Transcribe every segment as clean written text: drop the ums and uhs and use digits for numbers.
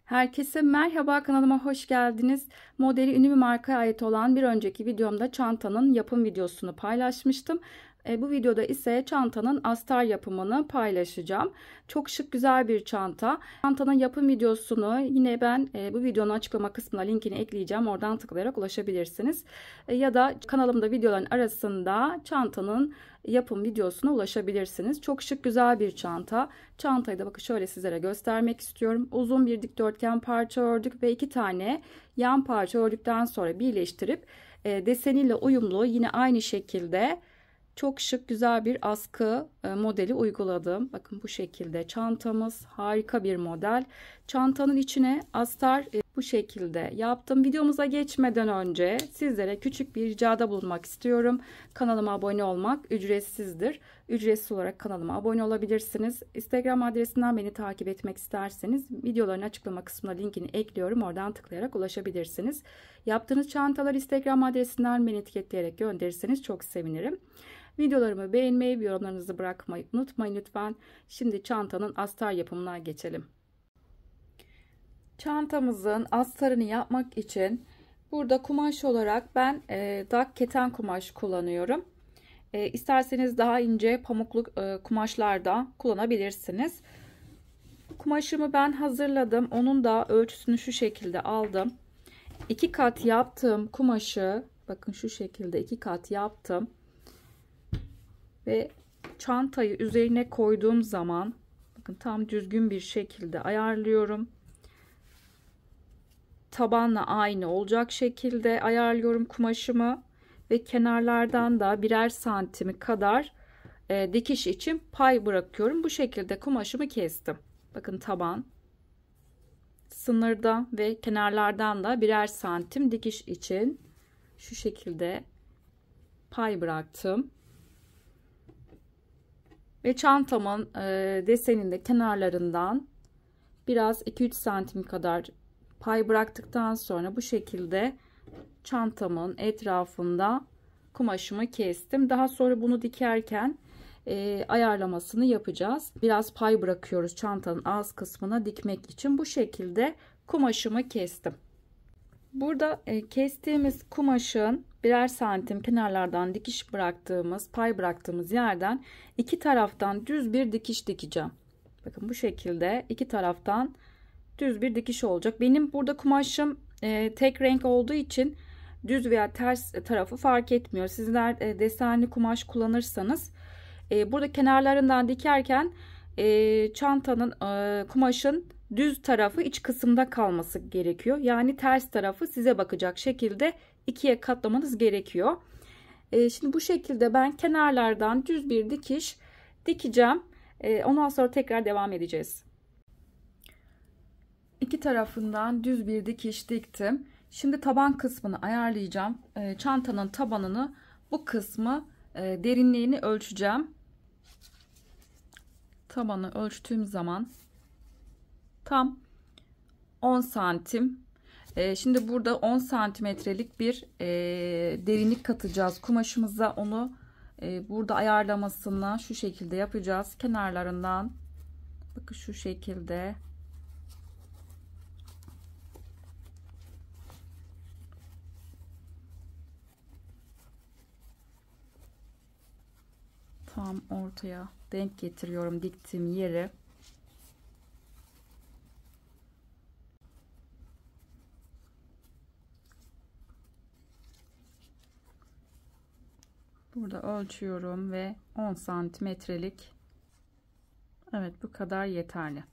Herkese merhaba, kanalıma hoş geldiniz. Modeli ünlü bir markaya ait olan bir önceki videomda çantanın yapım videosunu paylaşmıştım. Bu videoda ise çantanın astar yapımını paylaşacağım. Çok şık, güzel bir çanta. Çantanın yapım videosunu yine ben bu videonun açıklama kısmına linkini ekleyeceğim. Oradan tıklayarak ulaşabilirsiniz. Ya da kanalımda videoların arasında çantanın yapım videosuna ulaşabilirsiniz. Çok şık, güzel bir çanta. Çantayı da bakın şöyle sizlere göstermek istiyorum. Uzun bir dikdörtgen parça ördük ve 2 tane yan parça ördükten sonra birleştirip deseniyle uyumlu yine aynı şekilde çok şık, güzel bir askı modeli uyguladım. Bakın bu şekilde çantamız, harika bir model. Çantanın içine astar bu şekilde yaptım. Videomuza geçmeden önce sizlere küçük bir ricada bulunmak istiyorum. Kanalıma abone olmak ücretsizdir. Ücretsiz olarak kanalıma abone olabilirsiniz. Instagram adresinden beni takip etmek isterseniz videoların açıklama kısmına linkini ekliyorum. Oradan tıklayarak ulaşabilirsiniz. Yaptığınız çantalar Instagram adresinden beni etiketleyerek gönderirseniz çok sevinirim. Videolarımı beğenmeyi, yorumlarınızı bırakmayı unutmayın lütfen. Şimdi çantanın astar yapımına geçelim. Çantamızın astarını yapmak için burada kumaş olarak ben dak keten kumaş kullanıyorum. İsterseniz daha ince pamuklu kumaşlarda kullanabilirsiniz. Kumaşımı ben hazırladım. Onun da ölçüsünü şu şekilde aldım. 2 kat yaptığım kumaşı bakın şu şekilde 2 kat yaptım. Ve çantayı üzerine koyduğum zaman bakın tam düzgün bir şekilde ayarlıyorum. Tabanla aynı olacak şekilde ayarlıyorum kumaşımı ve kenarlardan da birer santimi kadar dikiş için pay bırakıyorum. Bu şekilde kumaşımı kestim. Bakın taban sınırda ve kenarlardan da birer santim dikiş için şu şekilde pay bıraktım. Ve çantamın deseninde kenarlarından biraz 2-3 santim kadar pay bıraktıktan sonra bu şekilde çantamın etrafında kumaşımı kestim. Daha sonra bunu dikerken ayarlamasını yapacağız. Biraz pay bırakıyoruz çantanın ağız kısmına dikmek için. Bu şekilde kumaşımı kestim. Burada kestiğimiz kumaşın birer santim kenarlardan dikiş bıraktığımız, pay bıraktığımız yerden iki taraftan düz bir dikiş dikeceğim. Bakın bu şekilde iki taraftan düz bir dikiş olacak. Benim burada kumaşım tek renk olduğu için düz veya ters tarafı fark etmiyor. Sizler desenli kumaş kullanırsanız burada kenarlarından dikerken çantanın kumaşın düz tarafı iç kısımda kalması gerekiyor. Yani ters tarafı size bakacak şekilde ikiye katlamanız gerekiyor. Şimdi bu şekilde ben kenarlardan düz bir dikiş dikeceğim. Ondan sonra tekrar devam edeceğiz. İki tarafından düz bir dikiş diktim. Şimdi taban kısmını ayarlayacağım. Çantanın tabanını bu kısmı derinliğini ölçeceğim. Tabanı ölçtüğüm zaman tam 10 santim. Şimdi burada 10 santimetrelik bir derinlik katacağız kumaşımıza. Onu burada ayarlamasını şu şekilde yapacağız. Kenarlarından bakın şu şekilde tam ortaya denk getiriyorum diktiğim yeri. Burada ölçüyorum ve 10 santimetrelik. Evet, bu kadar yeterli.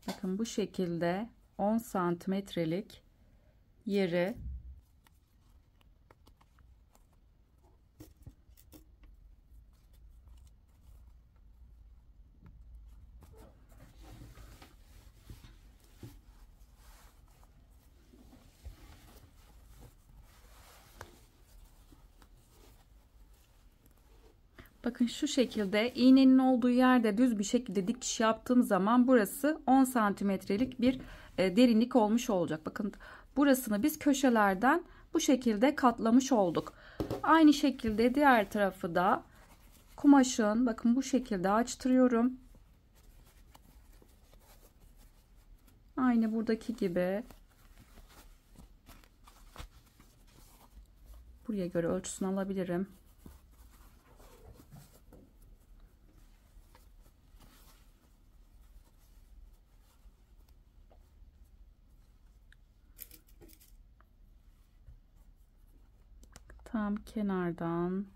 Bakın bu şekilde 10 santimetrelik yeri bakın şu şekilde iğnenin olduğu yerde düz bir şekilde dikiş yaptığım zaman burası 10 santimetrelik bir derinlik olmuş olacak. Bakın burasını biz köşelerden bu şekilde katlamış olduk. Aynı şekilde diğer tarafı da kumaşın bakın bu şekilde açtırıyorum. aynı buradaki gibi buraya göre ölçüsünü alabilirim. Tam kenardan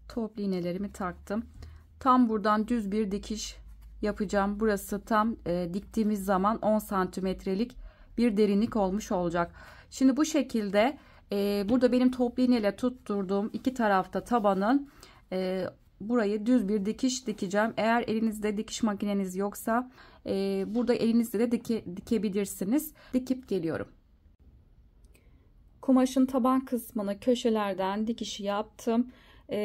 top iğnelerimi taktım. Tam buradan düz bir dikiş yapacağım. Burası tam diktiğimiz zaman 10 santimetrelik bir derinlik olmuş olacak. Şimdi bu şekilde burada benim top iğneyle tutturduğum iki tarafta tabanın burayı düz bir dikiş dikeceğim. Eğer elinizde dikiş makineniz yoksa burada elinizde de dikebilirsiniz. Dikip geliyorum. Kumaşın taban kısmını köşelerden dikişi yaptım.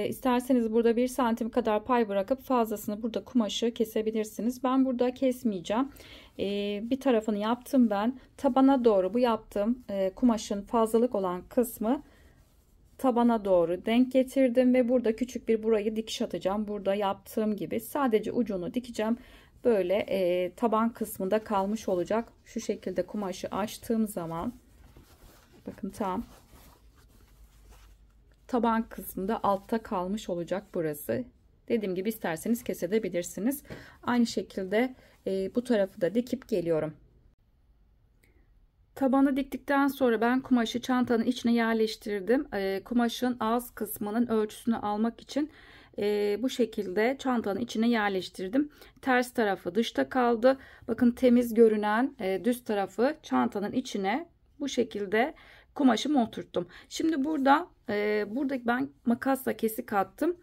İsterseniz burada 1 santim kadar pay bırakıp fazlasını burada kumaşı kesebilirsiniz. Ben burada kesmeyeceğim. Bir tarafını yaptım ben. Tabana doğru bu yaptığım kumaşın fazlalık olan kısmı tabana doğru denk getirdim ve burada küçük bir burayı dikiş atacağım. Burada yaptığım gibi sadece ucunu dikeceğim. Böyle taban kısmında kalmış olacak. Şu şekilde kumaşı açtığım zaman bakın tam taban kısmında altta kalmış olacak burası. Dediğim gibi isterseniz kesebilirsiniz. Aynı şekilde bu tarafı da dikip geliyorum. Tabanı diktikten sonra ben kumaşı çantanın içine yerleştirdim. Kumaşın ağız kısmının ölçüsünü almak için bu şekilde çantanın içine yerleştirdim. Ters tarafı dışta kaldı. Bakın temiz görünen düz tarafı çantanın içine bu şekilde kumaşımı oturttum. Şimdi burada ben makasla kesik attım.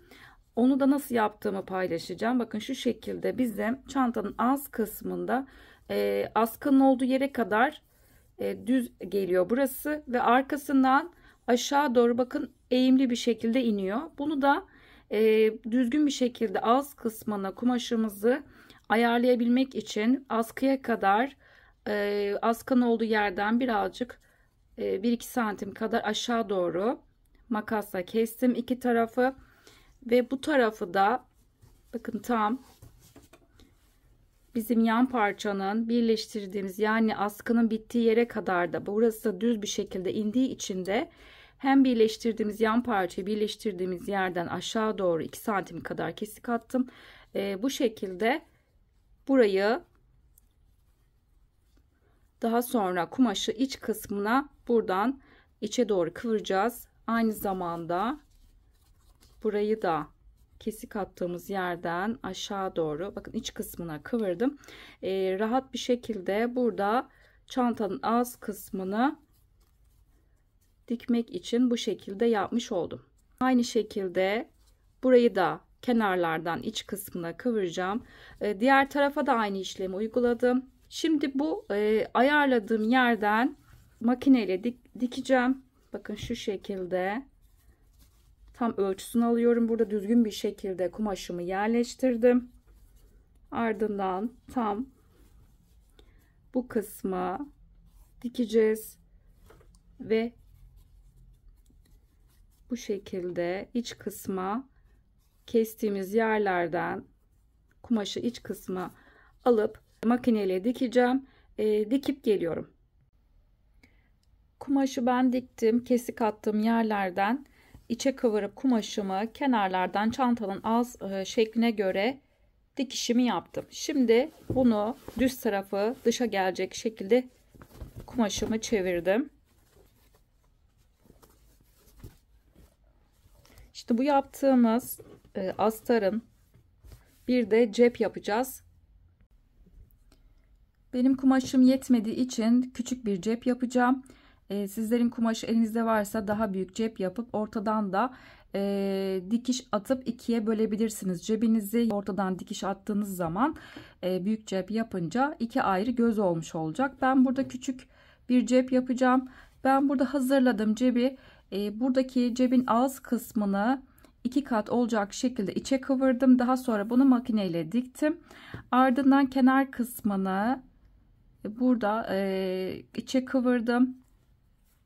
Onu da nasıl yaptığımı paylaşacağım. Bakın şu şekilde bizim çantanın ağız kısmında askının olduğu yere kadar düz geliyor burası ve arkasından aşağı doğru bakın eğimli bir şekilde iniyor. Bunu da düzgün bir şekilde ağız kısmına kumaşımızı ayarlayabilmek için askıya kadar askının olduğu yerden birazcık 1-2 santim kadar aşağı doğru makasla kestim iki tarafı ve bu tarafı da bakın tam bizim yan parçanın birleştirdiğimiz yani askının bittiği yere kadar da burası düz bir şekilde indiği için de hem birleştirdiğimiz yan parçayı birleştirdiğimiz yerden aşağı doğru 2 santim kadar kesik attım. Bu şekilde burayı daha sonra kumaşı iç kısmına buradan içe doğru kıvıracağız. Aynı zamanda burayı da kesik attığımız yerden aşağı doğru bakın iç kısmına kıvırdım. Rahat bir şekilde burada çantanın ağız kısmını dikmek için bu şekilde yapmış oldum. Aynı şekilde burayı da kenarlardan iç kısmına kıvıracağım. Diğer tarafa da aynı işlemi uyguladım. Şimdi bu ayarladığım yerden makineyle dikeceğim. Bakın şu şekilde tam ölçüsünü alıyorum. Burada düzgün bir şekilde kumaşımı yerleştirdim. Ardından tam bu kısmı dikeceğiz ve bu şekilde iç kısma kestiğimiz yerlerden kumaşı iç kısma alıp makineyle dikeceğim. Dikip geliyorum. Kumaşı ben diktim. Kesik attığım yerlerden içe kıvırıp kumaşımı kenarlardan çantanın ağız şekline göre dikişimi yaptım. Şimdi bunu düz tarafı dışa gelecek şekilde kumaşımı çevirdim. İşte bu yaptığımız astarın bir de cep yapacağız. Benim kumaşım yetmediği için küçük bir cep yapacağım. Sizlerin kumaşı elinizde varsa daha büyük cep yapıp ortadan da dikiş atıp ikiye bölebilirsiniz. Cebinizi ortadan dikiş attığınız zaman büyük cep yapınca iki ayrı göz olmuş olacak. Ben burada küçük bir cep yapacağım. Ben burada hazırladım cebi. Buradaki cebin ağız kısmını 2 kat olacak şekilde içe kıvırdım. Daha sonra bunu makineyle diktim. Ardından kenar kısmını burada içe kıvırdım.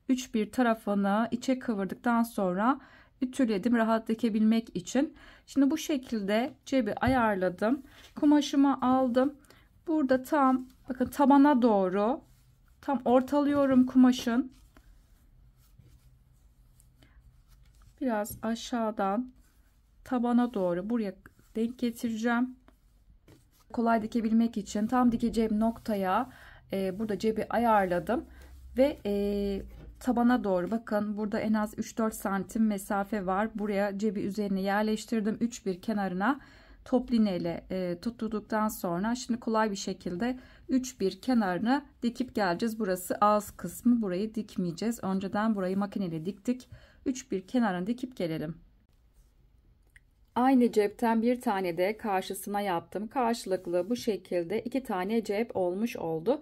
3 bir tarafını içe kıvırdıktan sonra ütüledim rahat dikebilmek için. Şimdi bu şekilde cebi ayarladım. Kumaşımı aldım. Burada tam bakın tabana doğru tam ortalıyorum kumaşın. Biraz aşağıdan tabana doğru buraya denk getireceğim. Kolay dikebilmek için tam dikeceğim noktaya burada cebi ayarladım ve tabana doğru bakın burada en az 3-4 santim mesafe var. Buraya cebi üzerine yerleştirdim. 3 kenarına toplu iğne ile tutturduktan sonra şimdi kolay bir şekilde 3 kenarını dikip geleceğiz. Burası ağız kısmı, burayı dikmeyeceğiz. Önceden burayı makineyle diktik. 3 kenarını dikip gelelim. Aynı cepten bir tane de karşısına yaptım. Karşılıklı bu şekilde 2 tane cep olmuş oldu.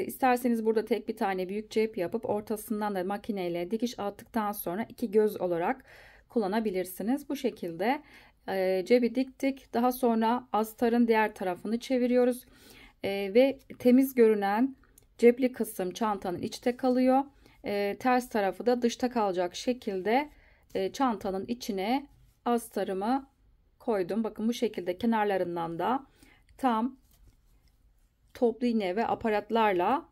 İsterseniz burada tek bir tane büyük cep yapıp ortasından da makineyle dikiş attıktan sonra 2 göz olarak kullanabilirsiniz. Bu şekilde cebi diktik. Daha sonra astarın diğer tarafını çeviriyoruz. Ve temiz görünen cepli kısım çantanın içte kalıyor. Ters tarafı da dışta kalacak şekilde çantanın içine astarımı koydum. Bakın bu şekilde kenarlarından da tam toplu iğne ve aparatlarla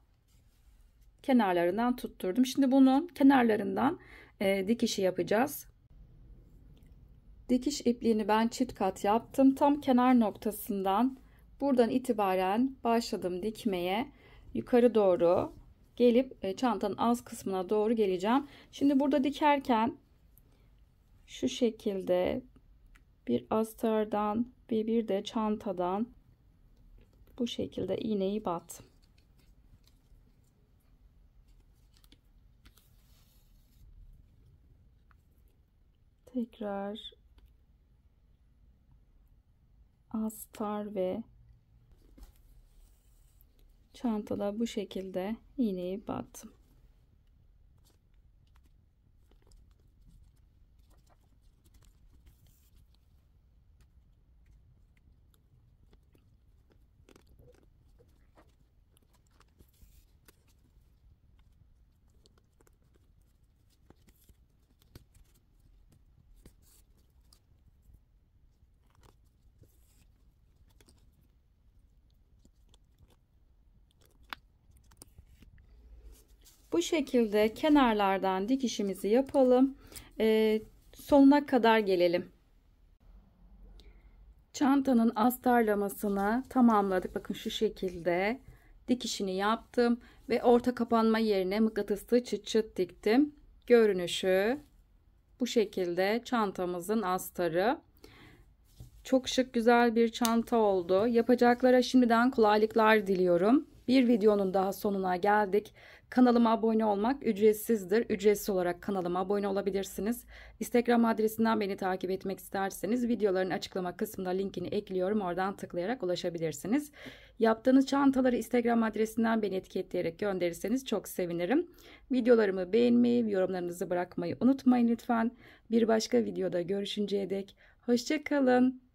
kenarlarından tutturdum. Şimdi bunun kenarlarından dikişi yapacağız. Dikiş ipliğini ben çift kat yaptım. Tam kenar noktasından buradan itibaren başladım dikmeye. Yukarı doğru gelip çantanın alt kısmına doğru geleceğim. Şimdi burada dikerken şu şekilde bir astardan ve bir de çantadan bu şekilde iğneyi battım. Tekrar astar ve çantada bu şekilde iğneyi battım. Bu şekilde kenarlardan dikişimizi yapalım. Sonuna kadar gelelim. Çantanın astarlamasını tamamladık. Bakın şu şekilde dikişini yaptım ve orta kapanma yerine mıknatıslı çıt çıt diktim. Görünüşü bu şekilde çantamızın astarı. Çok şık, güzel bir çanta oldu. Yapacaklara şimdiden kolaylıklar diliyorum. Bir videonun daha sonuna geldik. Kanalıma abone olmak ücretsizdir. Ücretsiz olarak kanalıma abone olabilirsiniz. Instagram adresinden beni takip etmek isterseniz videoların açıklama kısmında linkini ekliyorum. Oradan tıklayarak ulaşabilirsiniz. Yaptığınız çantaları Instagram adresinden beni etiketleyerek gönderirseniz çok sevinirim. Videolarımı beğenmeyi, yorumlarınızı bırakmayı unutmayın lütfen. Bir başka videoda görüşünceye dek hoşça kalın.